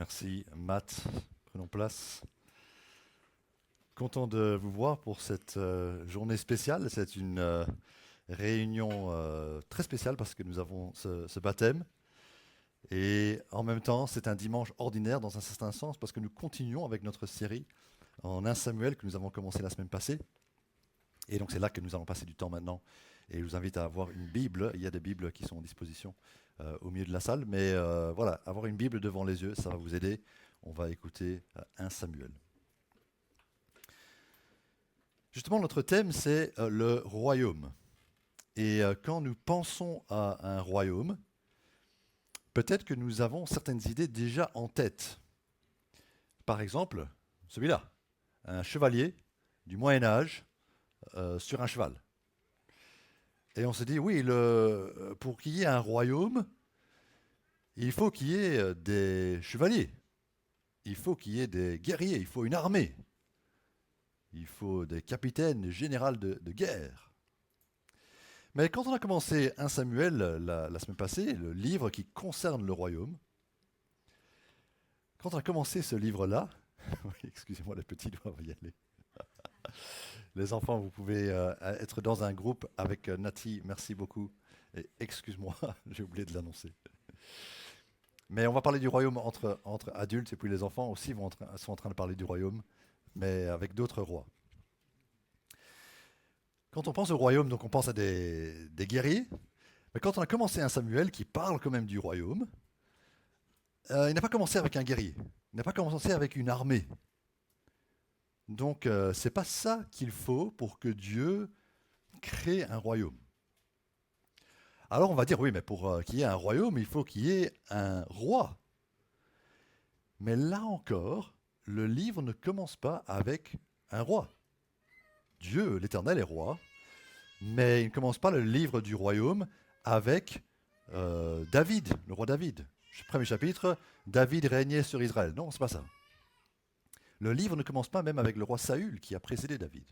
Merci Matt, prenons place. Content de vous voir pour cette journée spéciale. C'est une réunion très spéciale parce que nous avons ce baptême. Et en même temps, c'est un dimanche ordinaire dans un certain sens parce que nous continuons avec notre série en 1 Samuel que nous avons commencé la semaine passée. Et donc c'est là que nous allons passer du temps maintenant. Et je vous invite à avoir une Bible. Il y a des Bibles qui sont en disposition au milieu de la salle. Mais voilà, avoir une Bible devant les yeux, ça va vous aider. On va écouter 1 Samuel. Justement, notre thème, c'est le royaume. Et quand nous pensons à un royaume, peut-être que nous avons certaines idées déjà en tête. Par exemple, celui-là, un chevalier du Moyen Âge sur un cheval. Et on se dit, oui, pour qu'il y ait un royaume, il faut qu'il y ait des chevaliers, il faut qu'il y ait des guerriers, il faut une armée, il faut des capitaines, des généraux de guerre. Mais quand on a commencé 1 Samuel la semaine passée, le livre qui concerne le royaume, quand on a commencé ce livre-là, oui, excusez-moi, les petits doivent y aller. Les enfants, vous pouvez être dans un groupe avec Nati, merci beaucoup. Et excuse-moi, j'ai oublié de l'annoncer. Mais on va parler du royaume entre adultes et puis les enfants aussi sont en train de parler du royaume, mais avec d'autres rois. Quand on pense au royaume, donc on pense à des guerriers. Mais quand on a commencé un Samuel qui parle quand même du royaume, il n'a pas commencé avec un guerrier. Il n'a pas commencé avec une armée. Donc c'est pas ça qu'il faut pour que Dieu crée un royaume. Alors on va dire oui, mais pour qu'il y ait un royaume, il faut qu'il y ait un roi. Mais là encore, le livre ne commence pas avec un roi. Dieu, l'Éternel, est roi, mais il ne commence pas le livre du royaume avec David, le roi David. Premier chapitre, David régnait sur Israël. Non, c'est pas ça. Le livre ne commence pas même avec le roi Saül qui a précédé David.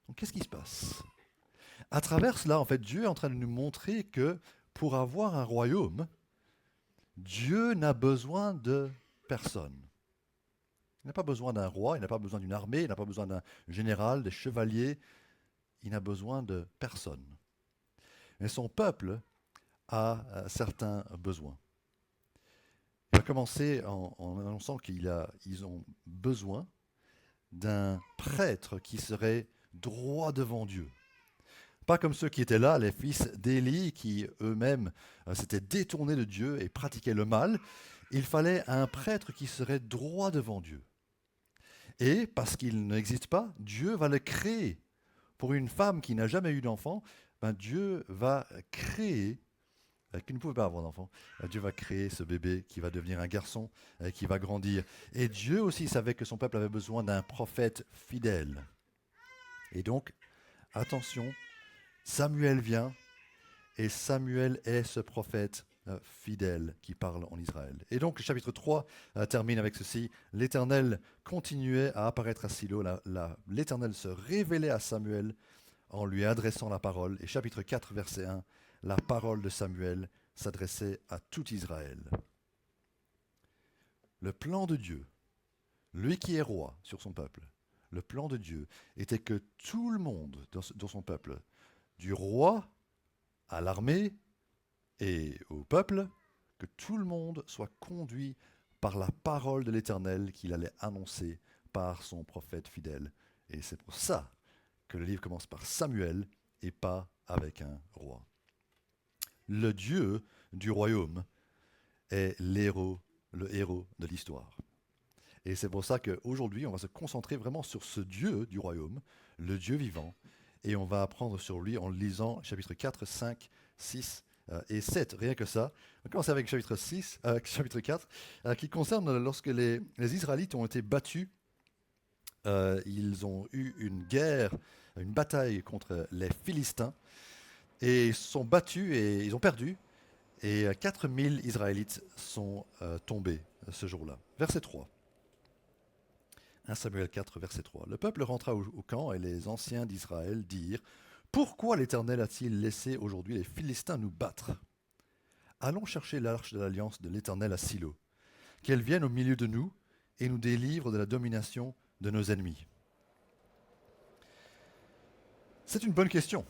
Donc qu'est-ce qui se passe? À travers cela, en fait, Dieu est en train de nous montrer que pour avoir un royaume, Dieu n'a besoin de personne. Il n'a pas besoin d'un roi, il n'a pas besoin d'une armée, il n'a pas besoin d'un général, des chevaliers. Il n'a besoin de personne. Mais son peuple a certains besoins. Il va commencer en annonçant qu'ils ont besoin d'un prêtre qui serait droit devant Dieu. Pas comme ceux qui étaient là, les fils d'Élie, qui eux-mêmes s'étaient détournés de Dieu et pratiquaient le mal. Il fallait un prêtre qui serait droit devant Dieu. Et parce qu'il n'existe pas, Dieu va le créer. Pour une femme qui n'a jamais eu d'enfant, ben Dieu va créer, qui ne pouvait pas avoir d'enfant, Dieu va créer ce bébé qui va devenir un garçon, qui va grandir. Et Dieu aussi savait que son peuple avait besoin d'un prophète fidèle. Et donc, attention, Samuel vient, et Samuel est ce prophète fidèle qui parle en Israël. Et donc le chapitre 3 termine avec ceci. L'Éternel continuait à apparaître à Silo. L'Éternel se révélait à Samuel en lui adressant la parole. Et chapitre 4, verset 1, la parole de Samuel s'adressait à tout Israël. Le plan de Dieu, lui qui est roi sur son peuple, le plan de Dieu était que tout le monde dans son peuple, du roi à l'armée et au peuple, que tout le monde soit conduit par la parole de l'Éternel qu'il allait annoncer par son prophète fidèle. Et c'est pour ça que le livre commence par Samuel et pas avec un roi. Le Dieu du royaume est le héros de l'histoire. Et c'est pour ça qu'aujourd'hui, on va se concentrer vraiment sur ce Dieu du royaume, le Dieu vivant, et on va apprendre sur lui en lisant chapitre 4, 5, 6 et 7, rien que ça. On va commencer avec chapitre 4, qui concerne lorsque les Israélites ont été battus. Ils ont eu une guerre, une bataille contre les Philistins, et ils se sont battus et ils ont perdu. Et 4000 Israélites sont tombés ce jour-là. Verset 3. 1 Samuel 4, verset 3. Le peuple rentra au camp et les anciens d'Israël dirent: Pourquoi l'Éternel a-t-il laissé aujourd'hui les Philistins nous battre? Allons chercher l'arche de l'alliance de l'Éternel à Silo. qu'elle vienne au milieu de nous et nous délivre de la domination de nos ennemis. C'est une bonne question.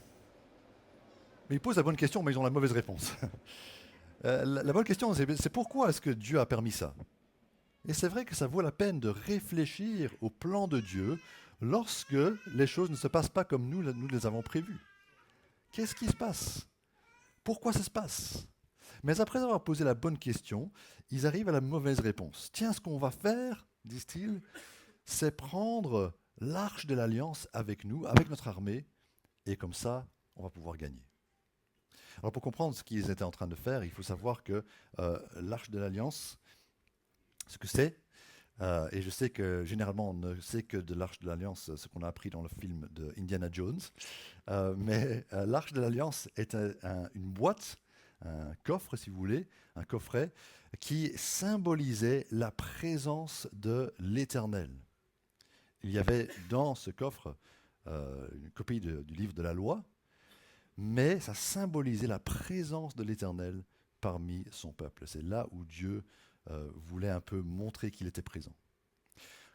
Mais ils posent la bonne question, mais ils ont la mauvaise réponse. La bonne question, c'est pourquoi est-ce que Dieu a permis ça? Et c'est vrai que ça vaut la peine de réfléchir au plan de Dieu lorsque les choses ne se passent pas comme nous les avons prévues. Qu'est-ce qui se passe? Pourquoi ça se passe? Mais après avoir posé la bonne question, ils arrivent à la mauvaise réponse. Tiens, ce qu'on va faire, disent-ils, c'est prendre l'arche de l'Alliance avec nous, avec notre armée, et comme ça, on va pouvoir gagner. Alors pour comprendre ce qu'ils étaient en train de faire, il faut savoir que l'arche de l'Alliance, ce que c'est, et je sais que généralement on ne sait que de l'arche de l'Alliance ce qu'on a appris dans le film de Indiana Jones, mais l'arche de l'Alliance est une boîte, un coffre si vous voulez, un coffret qui symbolisait la présence de l'Éternel. Il y avait dans ce coffre une copie du livre de la loi, mais ça symbolisait la présence de l'Éternel parmi son peuple. C'est là où Dieu voulait un peu montrer qu'il était présent.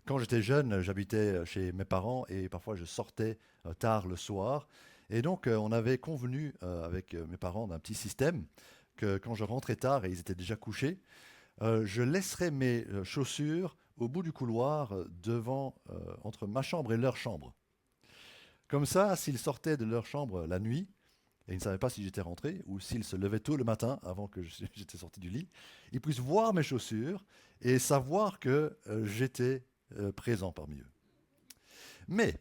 Quand j'étais jeune, j'habitais chez mes parents et parfois je sortais tard le soir. Et donc on avait convenu avec mes parents d'un petit système que quand je rentrais tard et ils étaient déjà couchés, je laisserais mes chaussures au bout du couloir entre ma chambre et leur chambre. Comme ça, s'ils sortaient de leur chambre la nuit, et ils ne savaient pas si j'étais rentré, ou s'ils se levaient tôt le matin, avant que j'étais sorti du lit, ils puissent voir mes chaussures et savoir que j'étais présent parmi eux. Mais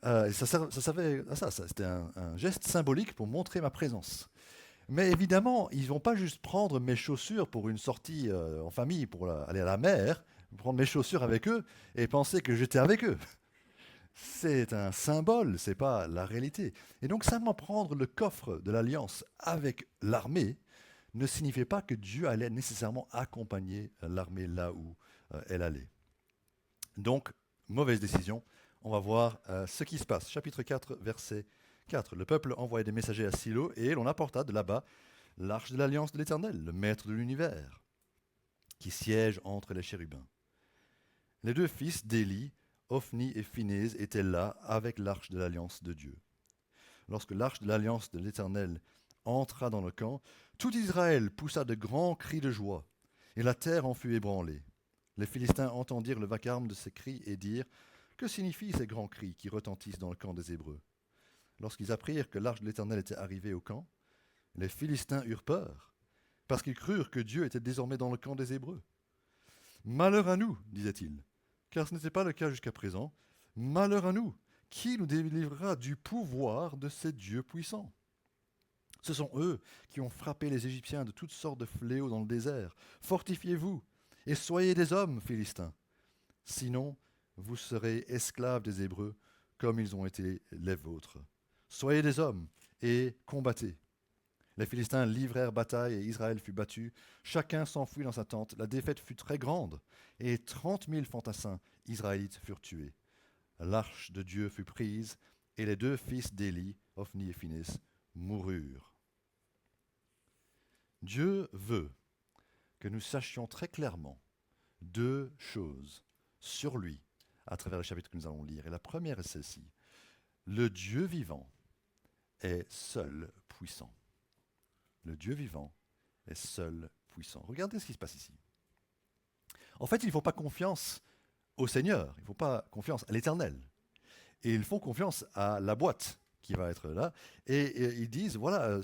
ça servait à ça, c'était un geste symbolique pour montrer ma présence. Mais évidemment, ils ne vont pas juste prendre mes chaussures pour une sortie en famille, pour aller à la mer, prendre mes chaussures avec eux et penser que j'étais avec eux. C'est un symbole, c'est pas la réalité. Et donc simplement prendre le coffre de l'Alliance avec l'armée ne signifiait pas que Dieu allait nécessairement accompagner l'armée là où elle allait. Donc, mauvaise décision. On va voir ce qui se passe. Chapitre 4, verset 4. Le peuple envoya des messagers à Silo et l'on apporta de là-bas l'arche de l'Alliance de l'Éternel, le maître de l'univers, qui siège entre les chérubins. Les deux fils d'Élie, Ophni et Phinez, étaient là avec l'arche de l'Alliance de Dieu. Lorsque l'arche de l'Alliance de l'Éternel entra dans le camp, tout Israël poussa de grands cris de joie, et la terre en fut ébranlée. Les Philistins entendirent le vacarme de ces cris et dirent « Que signifient ces grands cris qui retentissent dans le camp des Hébreux ?» Lorsqu'ils apprirent que l'arche de l'Éternel était arrivée au camp, les Philistins eurent peur, parce qu'ils crurent que Dieu était désormais dans le camp des Hébreux. « Malheur à nous, disaient-ils, car ce n'était pas le cas jusqu'à présent. Malheur à nous, qui nous délivrera du pouvoir de ces dieux puissants? Ce sont eux qui ont frappé les Égyptiens de toutes sortes de fléaux dans le désert. Fortifiez-vous et soyez des hommes, Philistins. Sinon, vous serez esclaves des Hébreux, comme ils ont été les vôtres. Soyez des hommes et combattez. Les Philistins livrèrent bataille et Israël fut battu. Chacun s'enfuit dans sa tente. La défaite fut très grande et 30 000 fantassins israélites furent tués. L'arche de Dieu fut prise et les deux fils d'Élie, Ophni et Phinez, moururent. Dieu veut que nous sachions très clairement deux choses sur lui à travers le chapitre que nous allons lire. Et la première est celle-ci. Le Dieu vivant est seul puissant. Le Dieu vivant est seul puissant. Regardez ce qui se passe ici. En fait, ils ne font pas confiance au Seigneur, ils ne font pas confiance à l'Éternel. Et ils font confiance à la boîte qui va être là. Et ils disent, voilà,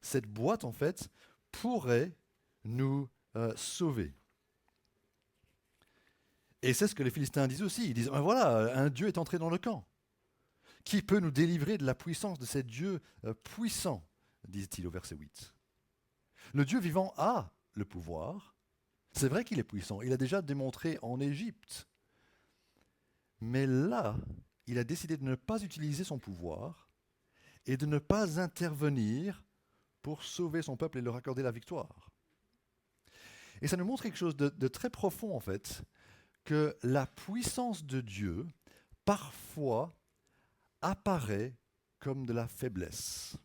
cette boîte, en fait, pourrait nous sauver. Et c'est ce que les Philistins disent aussi. Ils disent, voilà, un Dieu est entré dans le camp. Qui peut nous délivrer de la puissance de ces dieux puissants, disent-ils au verset 8. Le Dieu vivant a le pouvoir. C'est vrai qu'il est puissant. Il a déjà démontré en Égypte. Mais là, il a décidé de ne pas utiliser son pouvoir et de ne pas intervenir pour sauver son peuple et leur accorder la victoire. Et ça nous montre quelque chose de très profond, en fait, que la puissance de Dieu, parfois, apparaît comme de la faiblesse.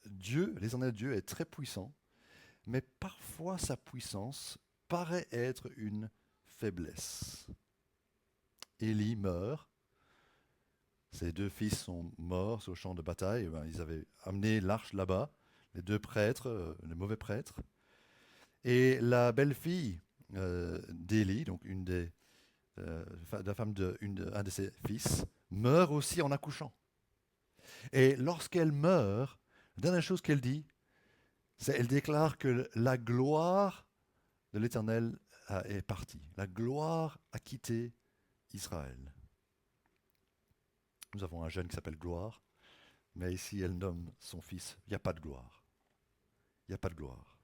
Dieu, l'Éternel Dieu, est très puissant, mais parfois sa puissance paraît être une faiblesse. Élie meurt, ses 2 fils sont morts sur le champ de bataille, ils avaient amené l'arche là-bas, les 2 prêtres, les mauvais prêtres, et la belle-fille d'Élie, donc la femme d'un de ses fils, meurt aussi en accouchant. Et lorsqu'elle meurt, la dernière chose qu'elle dit, c'est elle déclare que la gloire de l'Éternel est partie. La gloire a quitté Israël. Nous avons un jeune qui s'appelle Gloire, mais ici elle nomme son fils. Il n'y a pas de gloire. Il n'y a pas de gloire.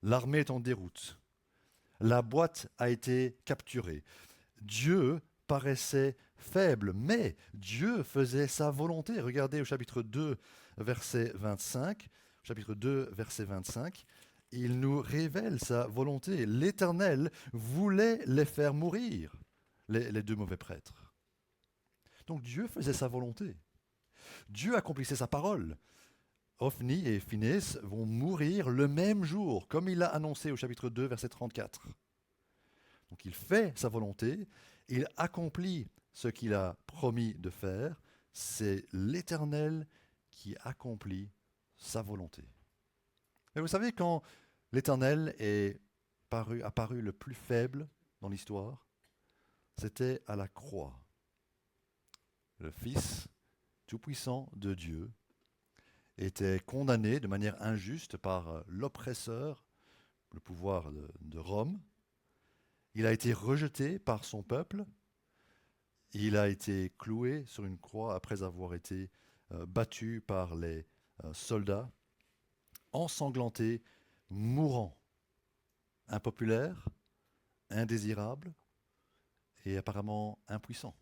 L'armée est en déroute. La boîte a été capturée. Dieu paraissait faible, mais Dieu faisait sa volonté. Regardez au chapitre 2, verset 25. Chapitre 2, verset 25. Il nous révèle sa volonté. L'Éternel voulait les faire mourir, les 2 mauvais prêtres. Donc Dieu faisait sa volonté. Dieu accomplissait sa parole. Ophni et Phinehas vont mourir le même jour, comme il l'a annoncé au chapitre 2, verset 34. Donc il fait sa volonté, il accomplit ce qu'il a promis de faire. C'est l'Éternel qui accomplit sa volonté. Et vous savez, quand l'Éternel est apparu le plus faible dans l'histoire, c'était à la croix. Le Fils tout-puissant de Dieu était condamné de manière injuste par l'oppresseur, le pouvoir de Rome. Il a été rejeté par son peuple. Il a été cloué sur une croix après avoir été battu par les soldats, ensanglanté, mourant, impopulaire, indésirable et apparemment impuissant.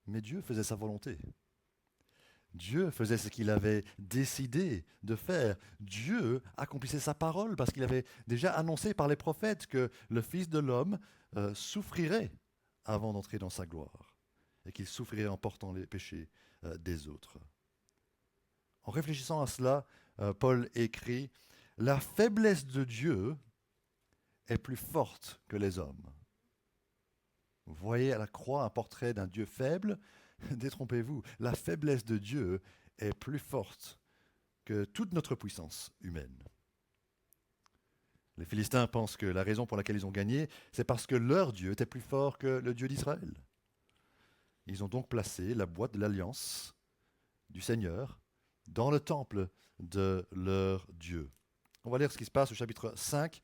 Mais Dieu faisait sa volonté. Dieu faisait ce qu'il avait décidé de faire. Dieu accomplissait sa parole parce qu'il avait déjà annoncé par les prophètes que le Fils de l'homme souffrirait avant d'entrer dans sa gloire et qu'il souffrirait en portant les péchés des autres. En réfléchissant à cela, Paul écrit « La faiblesse de Dieu est plus forte que les hommes. » Vous voyez à la croix un portrait d'un Dieu faible. Détrompez-vous, la faiblesse de Dieu est plus forte que toute notre puissance humaine. Les Philistins pensent que la raison pour laquelle ils ont gagné, c'est parce que leur Dieu était plus fort que le Dieu d'Israël. Ils ont donc placé la boîte de l'alliance du Seigneur dans le temple de leur Dieu. On va lire ce qui se passe au chapitre 5,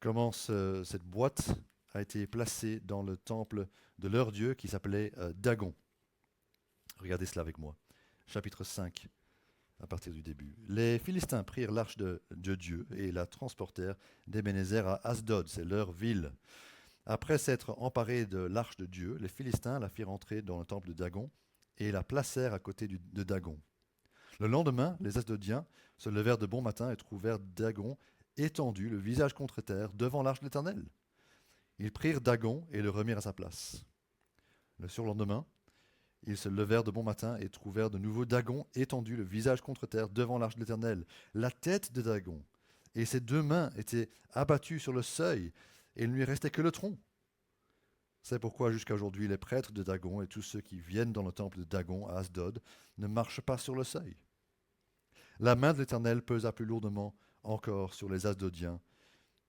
comment cette boîte a été placée dans le temple de leur Dieu qui s'appelait Dagon. Regardez cela avec moi. Chapitre 5, à partir du début. Les Philistins prirent l'arche de Dieu et la transportèrent d'Ebenezer à Asdod, c'est leur ville. Après s'être emparés de l'arche de Dieu, les Philistins la firent entrer dans le temple de Dagon et la placèrent à côté de Dagon. Le lendemain, les Asdodiens se levèrent de bon matin et trouvèrent Dagon étendu, le visage contre terre, devant l'arche de l'Éternel. Ils prirent Dagon et le remirent à sa place. Le surlendemain, ils se levèrent de bon matin et trouvèrent de nouveau Dagon étendu, le visage contre terre, devant l'arche de l'Éternel. La tête de Dagon et ses 2 mains étaient abattues sur le seuil, et il ne lui restait que le tronc. C'est pourquoi jusqu'à aujourd'hui, les prêtres de Dagon et tous ceux qui viennent dans le temple de Dagon à Asdod ne marchent pas sur le seuil. La main de l'Éternel pesa plus lourdement encore sur les Asdodiens,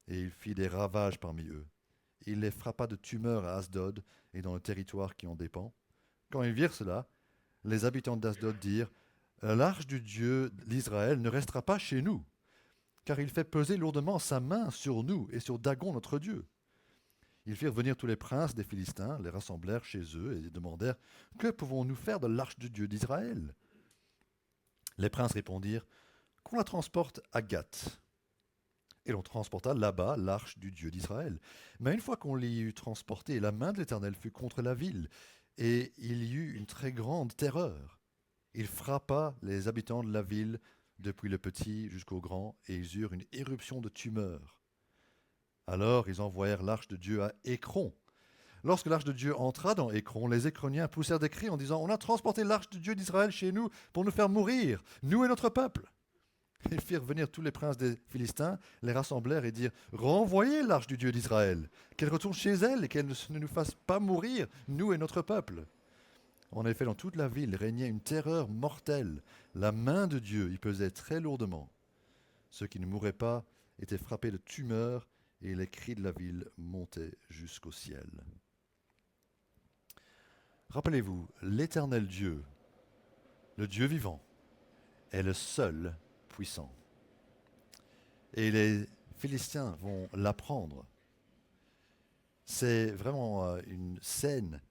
et il fit des ravages parmi eux. Il les frappa de tumeurs à Asdod et dans le territoire qui en dépend. Quand ils virent cela, les habitants d'Asdod dirent « L'arche du Dieu d'Israël ne restera pas chez nous, car il fait peser lourdement sa main sur nous et sur Dagon notre Dieu. » Ils firent venir tous les princes des Philistins, les rassemblèrent chez eux et demandèrent « Que pouvons-nous faire de l'arche du Dieu d'Israël » Les princes répondirent « Qu'on la transporte à Gath. » Et l'on transporta là-bas l'arche du Dieu d'Israël. Mais une fois qu'on l'y eut transportée, la main de l'Éternel fut contre la ville, et il y eut une très grande terreur. Il frappa les habitants de la ville, depuis le petit jusqu'au grand, et ils eurent une éruption de tumeurs. Alors ils envoyèrent l'arche de Dieu à Écron. Lorsque l'arche de Dieu entra dans Écron, les Écroniens poussèrent des cris en disant « On a transporté l'arche de Dieu d'Israël chez nous pour nous faire mourir, nous et notre peuple. » Ils firent venir tous les princes des Philistins, les rassemblèrent et dirent: Renvoyez l'arche du Dieu d'Israël, qu'elle retourne chez elle et qu'elle ne nous fasse pas mourir, nous et notre peuple. En effet, dans toute la ville régnait une terreur mortelle. La main de Dieu y pesait très lourdement. Ceux qui ne mouraient pas étaient frappés de tumeurs et les cris de la ville montaient jusqu'au ciel. Rappelez-vous, l'Éternel Dieu, le Dieu vivant, est le seul puissant. Et les Philistins vont l'apprendre. C'est vraiment une scène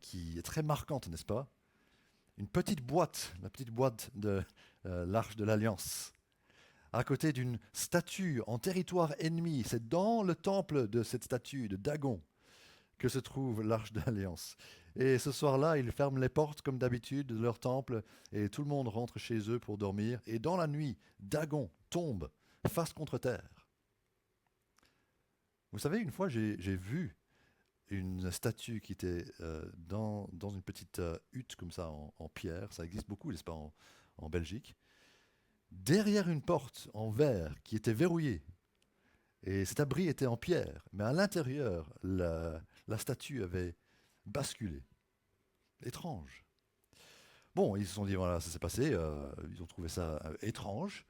qui est très marquante, n'est-ce pas? Une petite boîte, la petite boîte de l'Arche de l'Alliance, à côté d'une statue en territoire ennemi. C'est dans le temple de cette statue de Dagon que se trouve l'Arche de l'Alliance. Et ce soir-là, ils ferment les portes comme d'habitude de leur temple et tout le monde rentre chez eux pour dormir. Et dans la nuit, Dagon tombe face contre terre. Vous savez, une fois, j'ai vu une statue qui était dans une petite hutte comme ça en pierre. Ça existe beaucoup, n'est-ce pas, en Belgique. Derrière une porte en verre qui était verrouillée. Et cet abri était en pierre. Mais à l'intérieur, la statue avait basculé. Étrange. Bon, ils se sont dit, voilà, ça s'est passé. Ils ont trouvé ça étrange.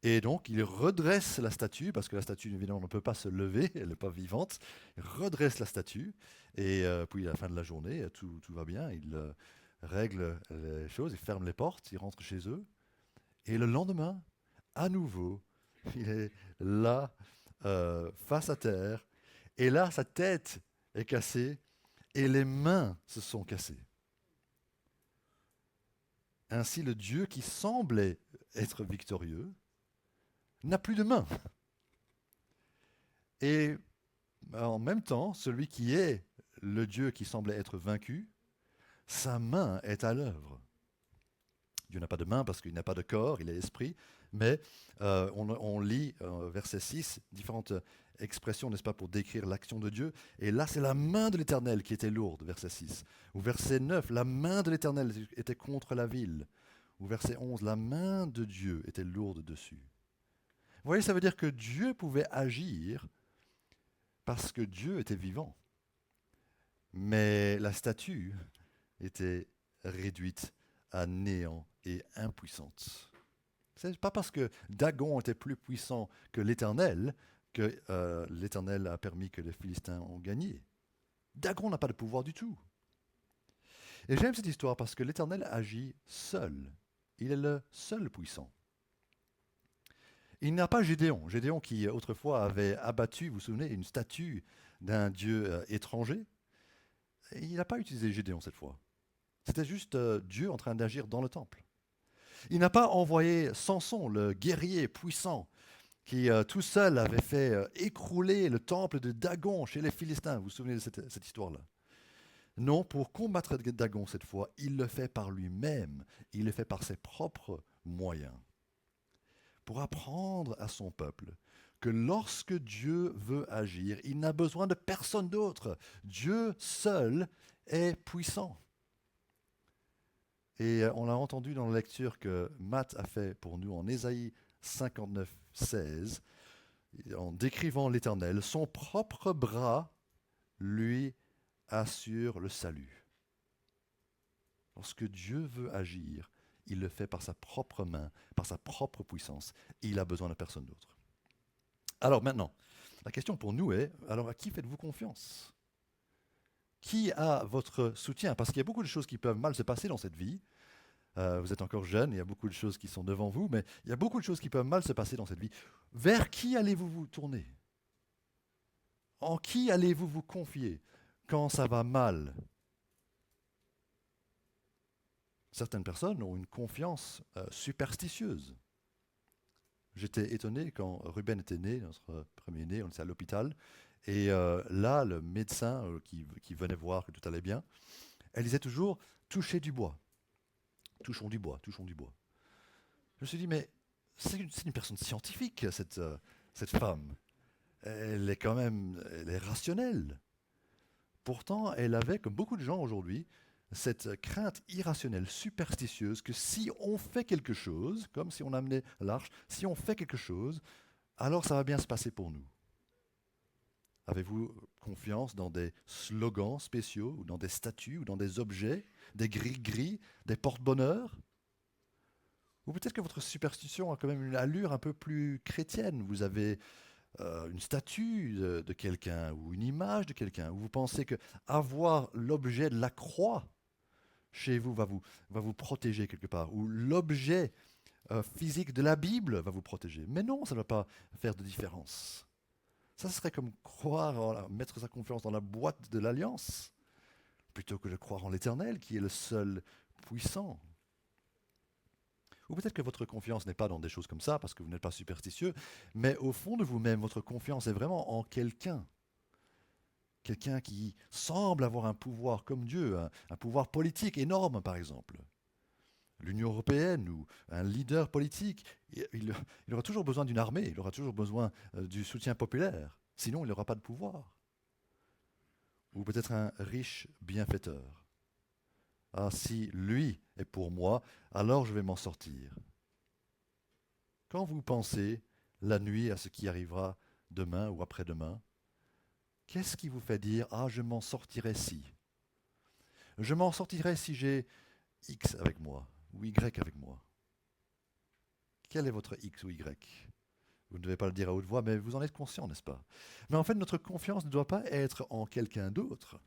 Et donc, ils redressent la statue, parce que la statue, évidemment, ne peut pas se lever, elle n'est pas vivante. Ils redressent la statue, et puis à la fin de la journée, tout va bien. Ils règlent les choses, ils ferment les portes, ils rentrent chez eux. Et le lendemain, à nouveau, il est là, face à terre, et là, sa tête est cassée, et les mains se sont cassées. Ainsi, le Dieu qui semblait être victorieux n'a plus de main. Et en même temps, celui qui est le Dieu qui semblait être vaincu, sa main est à l'œuvre. Dieu n'a pas de main parce qu'il n'a pas de corps, il est esprit, mais on lit, verset 6, différentes expressions, n'est-ce pas, pour décrire l'action de Dieu. Et là, c'est la main de l'Éternel qui était lourde, verset 6. Ou verset 9, la main de l'Éternel était contre la ville. Ou verset 11, la main de Dieu était lourde dessus. Vous voyez, ça veut dire que Dieu pouvait agir parce que Dieu était vivant. Mais la statue était réduite à néant et impuissante. C'est pas parce que Dagon était plus puissant que l'Éternel que l'Éternel a permis que les Philistins ont gagné. Dagon n'a pas de pouvoir du tout. Et j'aime cette histoire parce que l'Éternel agit seul. Il est le seul puissant. Il n'a pas Gédéon. Gédéon qui autrefois avait abattu, vous vous souvenez, une statue d'un dieu étranger. Et il n'a pas utilisé Gédéon cette fois. C'était juste Dieu en train d'agir dans le temple. Il n'a pas envoyé Samson, le guerrier puissant, qui tout seul avait fait écrouler le temple de Dagon chez les Philistins. Vous vous souvenez de cette histoire-là? Non, pour combattre Dagon cette fois, il le fait par lui-même. Il le fait par ses propres moyens. Pour apprendre à son peuple que lorsque Dieu veut agir, il n'a besoin de personne d'autre. Dieu seul est puissant. Et on l'a entendu dans la lecture que Matt a fait pour nous en Ésaïe 59, 16, en décrivant l'Éternel, son propre bras lui assure le salut. Lorsque Dieu veut agir, il le fait par sa propre main, par sa propre puissance. Il a besoin de personne d'autre. Alors maintenant, la question pour nous est, alors à qui faites-vous confiance? Qui a votre soutien? Parce qu'il y a beaucoup de choses qui peuvent mal se passer dans cette vie. Vous êtes encore jeune, il y a beaucoup de choses qui sont devant vous, mais il y a beaucoup de choses qui peuvent mal se passer dans cette vie. Vers qui allez-vous vous tourner? En qui allez-vous vous confier quand ça va mal? Certaines personnes ont une confiance superstitieuse. J'étais étonné quand Ruben était né, notre premier-né, on était à l'hôpital, et là, le médecin qui venait voir que tout allait bien, elle disait toujours « touchez du bois ». Touchons du bois, touchons du bois. Je me suis dit, mais c'est une personne scientifique, cette femme. Elle est rationnelle. Pourtant, elle avait, comme beaucoup de gens aujourd'hui, cette crainte irrationnelle, superstitieuse, que si on fait quelque chose, comme si on amenait l'arche, si on fait quelque chose, alors ça va bien se passer pour nous. Avez-vous confiance dans des slogans spéciaux, ou dans des statues, ou dans des objets, des gris-gris, des porte-bonheur? Ou peut-être que votre superstition a quand même une allure un peu plus chrétienne. Vous avez une statue de quelqu'un, ou une image de quelqu'un, ou vous pensez que avoir l'objet de la croix chez vous va vous protéger quelque part, ou l'objet physique de la Bible va vous protéger. Mais non, ça ne va pas faire de différence. Ça serait comme croire, mettre sa confiance dans la boîte de l'alliance, plutôt que de croire en l'Éternel, qui est le seul puissant. Ou peut-être que votre confiance n'est pas dans des choses comme ça, parce que vous n'êtes pas superstitieux, mais au fond de vous-même, votre confiance est vraiment en quelqu'un. Quelqu'un qui semble avoir un pouvoir comme Dieu, un pouvoir politique énorme par exemple. L'Union européenne ou un leader politique, il aura toujours besoin d'une armée, il aura toujours besoin du soutien populaire. Sinon, il n'aura pas de pouvoir. Ou peut-être un riche bienfaiteur. Ah, si lui est pour moi, alors je vais m'en sortir. Quand vous pensez la nuit à ce qui arrivera demain ou après-demain, qu'est-ce qui vous fait dire « Ah, je m'en sortirai si ». Je m'en sortirai si j'ai X avec moi ou Y avec moi. Quel est votre X ou Y? Vous ne devez pas le dire à haute voix, mais vous en êtes conscient, n'est-ce pas? Mais en fait, notre confiance ne doit pas être en quelqu'un d'autre.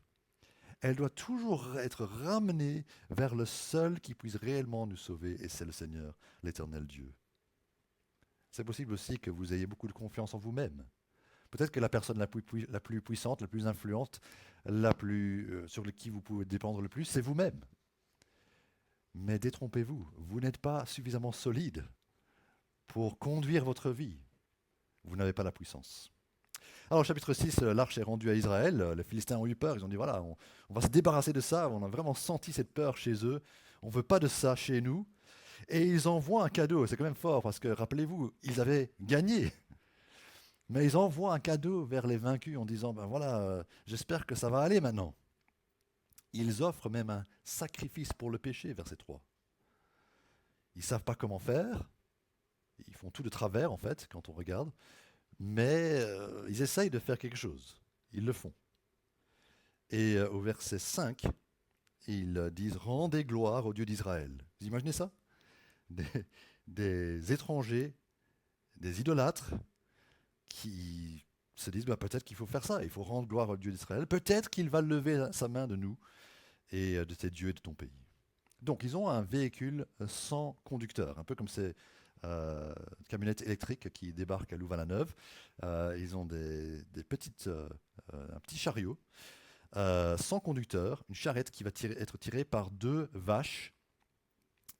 Elle doit toujours être ramenée vers le seul qui puisse réellement nous sauver, et c'est le Seigneur, l'Éternel Dieu. C'est possible aussi que vous ayez beaucoup de confiance en vous-même. Peut-être que la personne la plus puissante, la plus influente, sur qui vous pouvez dépendre le plus, c'est vous-même. Mais détrompez-vous, vous n'êtes pas suffisamment solide pour conduire votre vie. Vous n'avez pas la puissance. Alors, chapitre 6, l'arche est rendue à Israël. Les Philistins ont eu peur. Ils ont dit voilà, on va se débarrasser de ça. On a vraiment senti cette peur chez eux. On ne veut pas de ça chez nous. Et ils envoient un cadeau. C'est quand même fort parce que, rappelez-vous, ils avaient gagné. Mais ils envoient un cadeau vers les vaincus en disant ben voilà, j'espère que ça va aller maintenant. Ils offrent même un sacrifice pour le péché, verset 3. Ils ne savent pas comment faire. Ils font tout de travers, en fait, quand on regarde. Mais ils essayent de faire quelque chose. Ils le font. Et au verset 5, ils disent « Rendez gloire au Dieu d'Israël ». Vous imaginez ça? Des étrangers, des idolâtres, qui se disent bah, peut-être qu'il faut faire ça, il faut rendre gloire au Dieu d'Israël. Peut-être qu'il va lever sa main de nous et de tes dieux et de ton pays. Donc ils ont un véhicule sans conducteur, un peu comme ces camionnettes électriques qui débarquent à Louvain-la-Neuve. Ils ont un petit chariot sans conducteur, une charrette qui va être tirée par deux vaches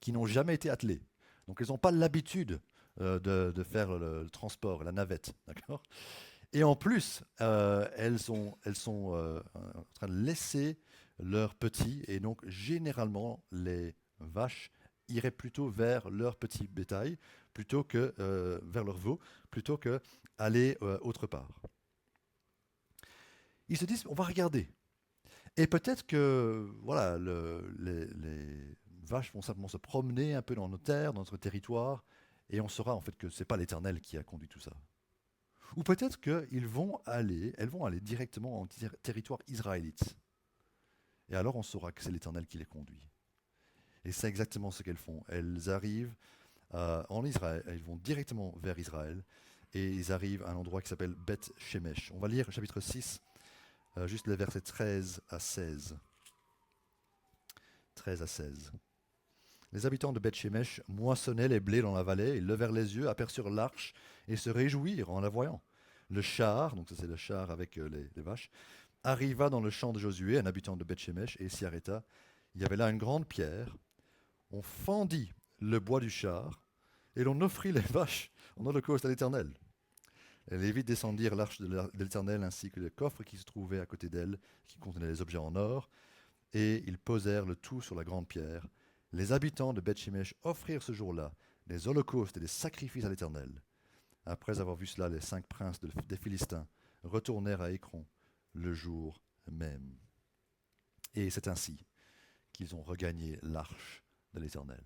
qui n'ont jamais été attelées. Donc elles n'ont pas l'habitude de faire le transport, la navette. D'accord. Et en plus, elles sont en train de laisser leurs petits, et donc généralement les vaches iraient plutôt vers leur petit bétail, plutôt que vers leurs veaux, plutôt que aller autre part. Ils se disent, on va regarder. Et peut-être que voilà, les vaches vont simplement se promener un peu dans nos terres, dans notre territoire, et on saura en fait que ce n'est pas l'Éternel qui a conduit tout ça. Ou peut-être elles vont aller directement en territoire israélite. Et alors on saura que c'est l'Éternel qui les conduit. Et c'est exactement ce qu'elles font. Elles arrivent en Israël, elles vont directement vers Israël, et ils arrivent à un endroit qui s'appelle Beth Shemesh. On va lire chapitre 6, juste les versets 13 à 16. 13 à 16. Les habitants de Beth Shemesh moissonnaient les blés dans la vallée, ils levèrent les yeux, aperçurent l'arche et se réjouirent en la voyant. Le char, donc ça c'est le char avec les vaches, arriva dans le champ de Josué, un habitant de Beth Shemesh, et s'y arrêta. Il y avait là une grande pierre. On fendit le bois du char et l'on offrit les vaches en holocauste à l'Éternel. Les Lévites descendirent l'arche de l'Éternel ainsi que le coffre qui se trouvait à côté d'elle, qui contenait les objets en or, et ils posèrent le tout sur la grande pierre. Les habitants de Beth Shemesh offrirent ce jour-là des holocaustes et des sacrifices à l'Éternel. Après avoir vu cela, les 5 princes des Philistins retournèrent à Écron le jour même. Et c'est ainsi qu'ils ont regagné l'arche de l'Éternel.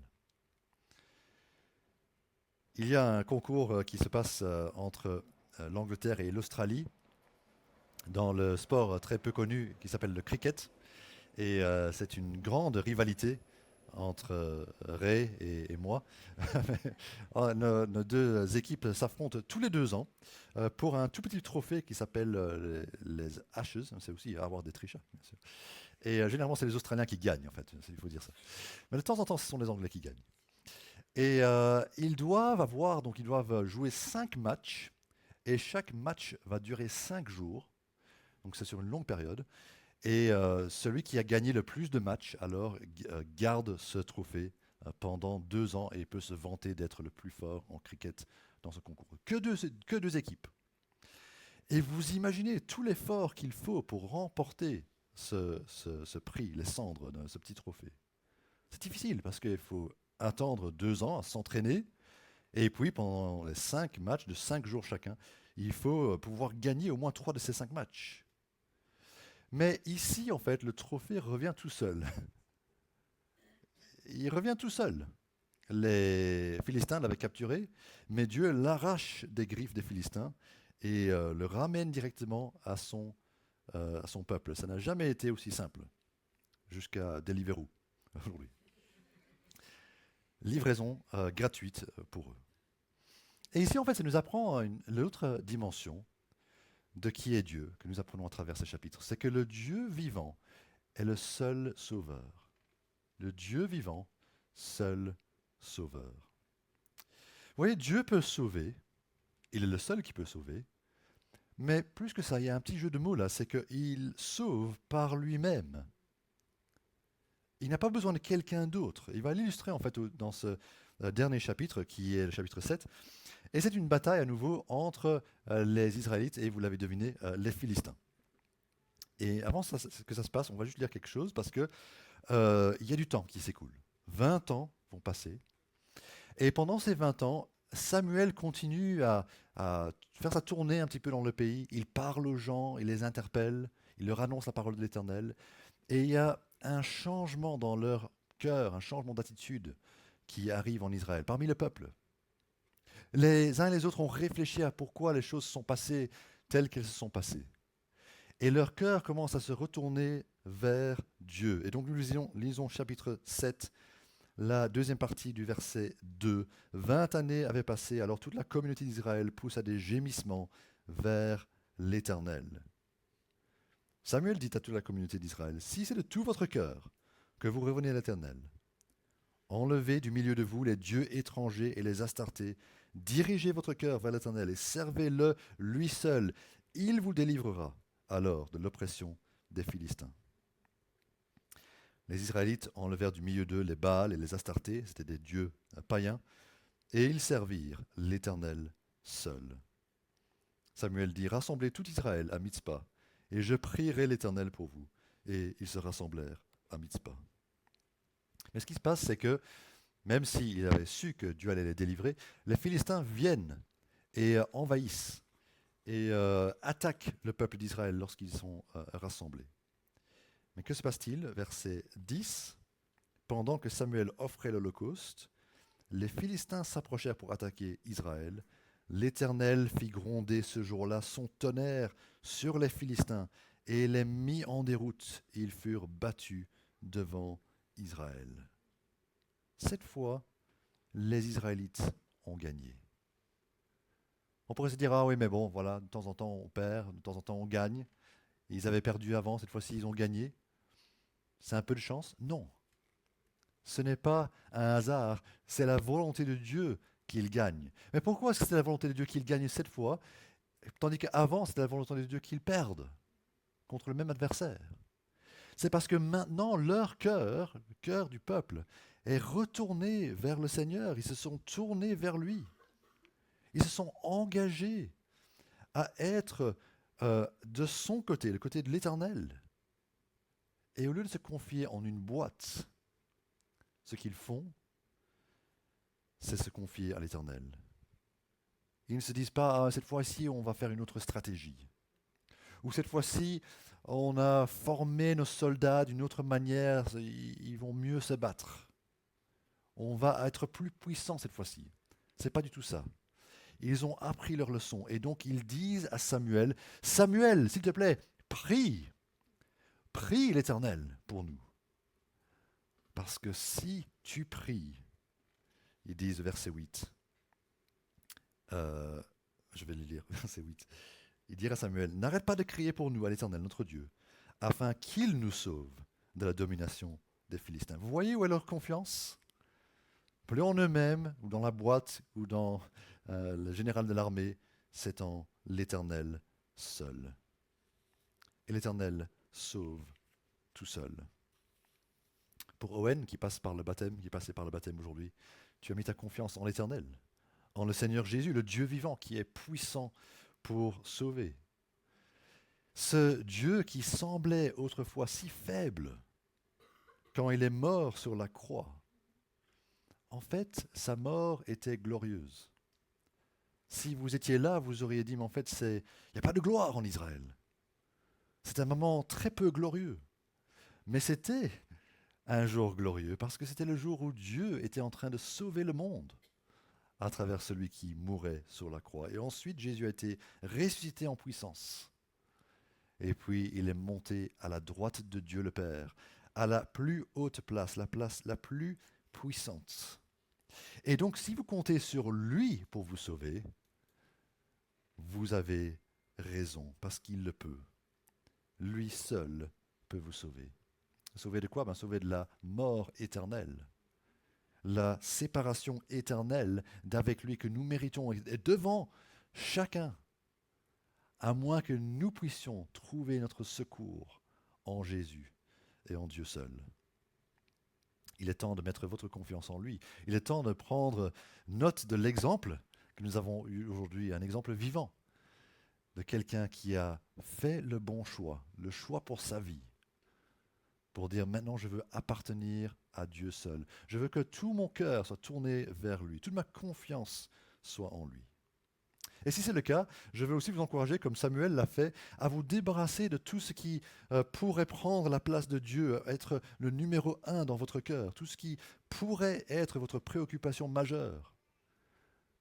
Il y a un concours qui se passe entre l'Angleterre et l'Australie dans le sport très peu connu qui s'appelle le cricket. Et c'est une grande rivalité entre Ray et moi. Nos deux équipes s'affrontent tous les 2 ans pour un tout petit trophée qui s'appelle les Ashes. C'est aussi avoir des tricheurs, bien sûr. Et généralement, c'est les Australiens qui gagnent, en fait, il faut dire ça. Mais de temps en temps, ce sont les Anglais qui gagnent. Et ils doivent jouer 5 matchs. Et chaque match va durer 5 jours. Donc c'est sur une longue période. Et celui qui a gagné le plus de matchs, alors, garde ce trophée pendant 2 ans et peut se vanter d'être le plus fort en cricket dans ce concours. Que deux équipes. Et vous imaginez tout l'effort qu'il faut pour remporter ce prix, les cendres de ce petit trophée. C'est difficile parce qu'il faut attendre 2 ans à s'entraîner. Et puis pendant les 5 matchs de 5 jours chacun, il faut pouvoir gagner au moins 3 de ces 5 matchs. Mais ici, en fait, le trophée revient tout seul. Il revient tout seul. Les Philistins l'avaient capturé, mais Dieu l'arrache des griffes des Philistins et le ramène directement à son peuple. Ça n'a jamais été aussi simple, jusqu'à Deliveroo, aujourd'hui. Livraison gratuite pour eux. Et ici, en fait, ça nous apprend l'autre dimension de qui est Dieu, que nous apprenons à travers ces chapitres. C'est que le Dieu vivant est le seul sauveur. Le Dieu vivant, seul sauveur. Vous voyez, Dieu peut sauver, il est le seul qui peut sauver, mais plus que ça, il y a un petit jeu de mots là, c'est qu'il sauve par lui-même. Il n'a pas besoin de quelqu'un d'autre. Il va l'illustrer en fait dans ce dernier chapitre, qui est le chapitre 7. Et c'est une bataille à nouveau entre les Israélites et, vous l'avez deviné, les Philistins. Et avant que ça se passe, on va juste lire quelque chose parce que il y a du temps qui s'écoule. 20 ans vont passer. Et pendant ces 20 ans, Samuel continue à faire sa tournée un petit peu dans le pays. Il parle aux gens, il les interpelle, il leur annonce la parole de l'Éternel. Et il y a un changement dans leur cœur, un changement d'attitude qui arrive en Israël, parmi le peuple. Les uns et les autres ont réfléchi à pourquoi les choses se sont passées telles qu'elles se sont passées. Et leur cœur commence à se retourner vers Dieu. Et donc nous lisons chapitre 7, la deuxième partie du verset 2. 20 années avaient passé, alors toute la communauté d'Israël poussa des gémissements vers l'Éternel. Samuel dit à toute la communauté d'Israël, si c'est de tout votre cœur que vous revenez à l'Éternel, enlevez du milieu de vous les dieux étrangers et les astartés, dirigez votre cœur vers l'Éternel et servez-le lui seul. Il vous délivrera alors de l'oppression des Philistins. Les Israélites enlevèrent du milieu d'eux les Baals et les Astartés, c'était des dieux païens, et ils servirent l'Éternel seul. Samuel dit, rassemblez tout Israël à Mitzpah, et je prierai l'Éternel pour vous. Et ils se rassemblèrent à Mitzpah. Mais ce qui se passe, c'est que, même s'ils avaient su que Dieu allait les délivrer, les Philistins viennent et envahissent et attaquent le peuple d'Israël lorsqu'ils sont rassemblés. Mais que se passe-t-il? Verset 10. Pendant que Samuel offrait l'holocauste, les Philistins s'approchèrent pour attaquer Israël. L'Éternel fit gronder ce jour-là son tonnerre sur les Philistins et les mit en déroute. Ils furent battus devant Israël. Cette fois, les Israélites ont gagné. On pourrait se dire, ah oui, mais bon, voilà, de temps en temps on perd, de temps en temps on gagne. Ils avaient perdu avant, cette fois-ci ils ont gagné. C'est un peu de chance? Non. Ce n'est pas un hasard, c'est la volonté de Dieu qu'il gagne. Mais pourquoi est-ce que c'est la volonté de Dieu qu'il gagne cette fois, tandis qu'avant c'était la volonté de Dieu qu'il perde contre le même adversaire? C'est parce que maintenant leur cœur, le cœur du peuple, est retourné vers le Seigneur. Ils se sont tournés vers lui. Ils se sont engagés à être de son côté, le côté de l'Éternel. Et au lieu de se confier en une boîte, ce qu'ils font, c'est se confier à l'Éternel. Ils ne se disent pas, ah, cette fois-ci, on va faire une autre stratégie. Ou cette fois-ci, on a formé nos soldats d'une autre manière, ils vont mieux se battre. On va être plus puissant cette fois-ci. C'est pas du tout ça. Ils ont appris leur leçon et donc ils disent à Samuel, Samuel, s'il te plaît, prie l'Éternel pour nous. Parce que si tu pries, ils disent verset 8, je vais le lire, verset 8, il dira à Samuel, n'arrête pas de crier pour nous à l'Éternel, notre Dieu, afin qu'il nous sauve de la domination des Philistins. Vous voyez où est leur confiance? Plus en eux-mêmes, ou dans la boîte, ou dans le général de l'armée, c'est en l'Éternel seul. Et l'Éternel sauve tout seul. Pour Owen, qui passait par le baptême aujourd'hui, tu as mis ta confiance en l'Éternel, en le Seigneur Jésus, le Dieu vivant, qui est puissant pour sauver. Ce Dieu qui semblait autrefois si faible, quand il est mort sur la croix, en fait, sa mort était glorieuse. Si vous étiez là, vous auriez dit, mais en fait, il n'y a pas de gloire en Israël. C'est un moment très peu glorieux. Mais c'était un jour glorieux, parce que c'était le jour où Dieu était en train de sauver le monde à travers celui qui mourait sur la croix. Et ensuite, Jésus a été ressuscité en puissance. Et puis, il est monté à la droite de Dieu le Père, à la plus haute place la plus puissante. Et donc, si vous comptez sur lui pour vous sauver, vous avez raison, parce qu'il le peut. Lui seul peut vous sauver. Sauver de quoi? Sauver de la mort éternelle. La séparation éternelle d'avec lui que nous méritons est devant chacun, à moins que nous puissions trouver notre secours en Jésus et en Dieu seul. Il est temps de mettre votre confiance en lui. Il est temps de prendre note de l'exemple que nous avons eu aujourd'hui, un exemple vivant de quelqu'un qui a fait le bon choix, le choix pour sa vie, pour dire maintenant je veux appartenir à Dieu seul. Je veux que tout mon cœur soit tourné vers lui, toute ma confiance soit en lui. Et si c'est le cas, je veux aussi vous encourager, comme Samuel l'a fait, à vous débarrasser de tout ce qui pourrait prendre la place de Dieu, être le numéro 1 dans votre cœur, tout ce qui pourrait être votre préoccupation majeure,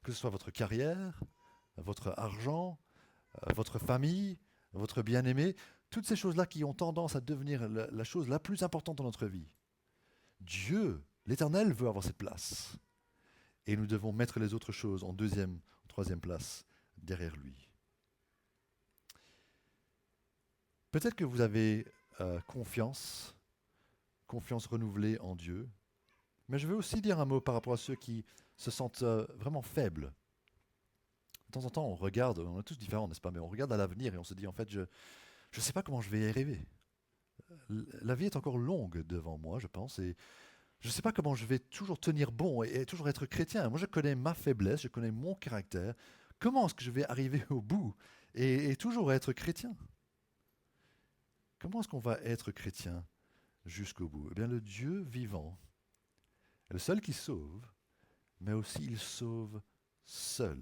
que ce soit votre carrière, votre argent, votre famille, votre bien-aimé, toutes ces choses-là qui ont tendance à devenir la chose la plus importante dans notre vie. Dieu, l'Éternel, veut avoir cette place. Et nous devons mettre les autres choses en deuxième, en troisième place, derrière lui. Peut-être que vous avez confiance renouvelée en Dieu, mais je veux aussi dire un mot par rapport à ceux qui se sentent vraiment faibles. De temps en temps, on regarde, on est tous différents, n'est-ce pas, mais on regarde à l'avenir et on se dit, en fait, je ne sais pas comment je vais y arriver. La vie est encore longue devant moi, je pense, et je ne sais pas comment je vais toujours tenir bon et toujours être chrétien. Moi, je connais ma faiblesse, je connais mon caractère. Comment est-ce que je vais arriver au bout et toujours être chrétien? Comment est-ce qu'on va être chrétien jusqu'au bout? Eh bien, le Dieu vivant est le seul qui sauve, mais aussi il sauve seul.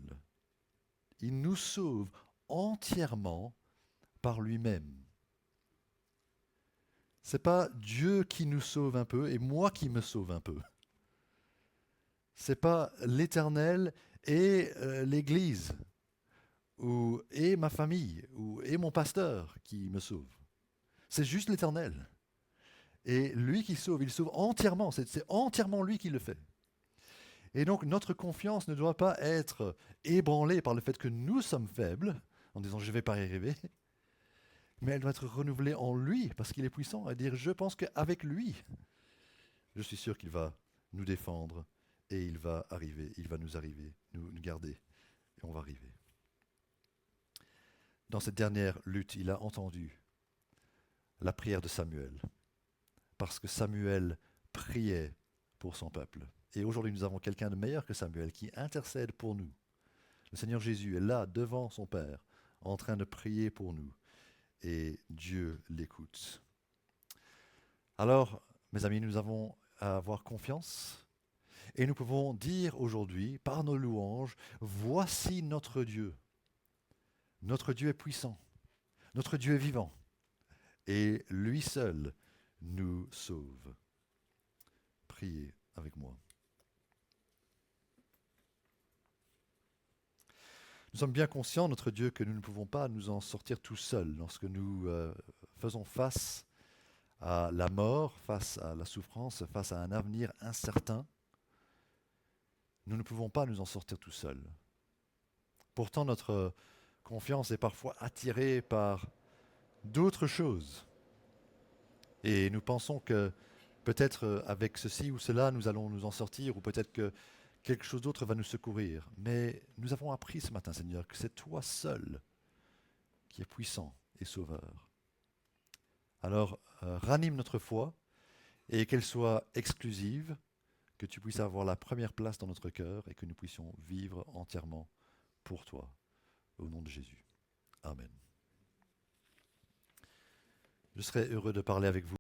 Il nous sauve entièrement par lui-même. C'est pas Dieu qui nous sauve un peu et moi qui me sauve un peu. C'est pas l'Éternel et l'Église et ma famille et mon pasteur qui me sauve. C'est juste l'Éternel. Et lui qui sauve, il sauve entièrement. C'est entièrement lui qui le fait. Et donc notre confiance ne doit pas être ébranlée par le fait que nous sommes faibles, en disant je ne vais pas y arriver, mais elle doit être renouvelée en lui, parce qu'il est puissant, à dire je pense qu'avec lui, je suis sûr qu'il va nous défendre et il va nous garder, et on va arriver. Dans cette dernière lutte, il a entendu la prière de Samuel, parce que Samuel priait pour son peuple. Et aujourd'hui, nous avons quelqu'un de meilleur que Samuel qui intercède pour nous. Le Seigneur Jésus est là, devant son Père, en train de prier pour nous. Et Dieu l'écoute. Alors, mes amis, nous avons à avoir confiance. Et nous pouvons dire aujourd'hui, par nos louanges, voici notre Dieu. Notre Dieu est puissant. Notre Dieu est vivant et lui seul nous sauve. Priez avec moi. Nous sommes bien conscients, notre Dieu, que nous ne pouvons pas nous en sortir tout seuls lorsque nous faisons face à la mort, face à la souffrance, face à un avenir incertain. Nous ne pouvons pas nous en sortir tout seuls. Pourtant, notre confiance est parfois attirée par d'autres choses. Et nous pensons que peut-être avec ceci ou cela, nous allons nous en sortir, ou peut-être que quelque chose d'autre va nous secourir. Mais nous avons appris ce matin, Seigneur, que c'est toi seul qui es puissant et sauveur. Alors, ranime notre foi et qu'elle soit exclusive, que tu puisses avoir la première place dans notre cœur et que nous puissions vivre entièrement pour toi. Au nom de Jésus. Amen. Je serais heureux de parler avec vous.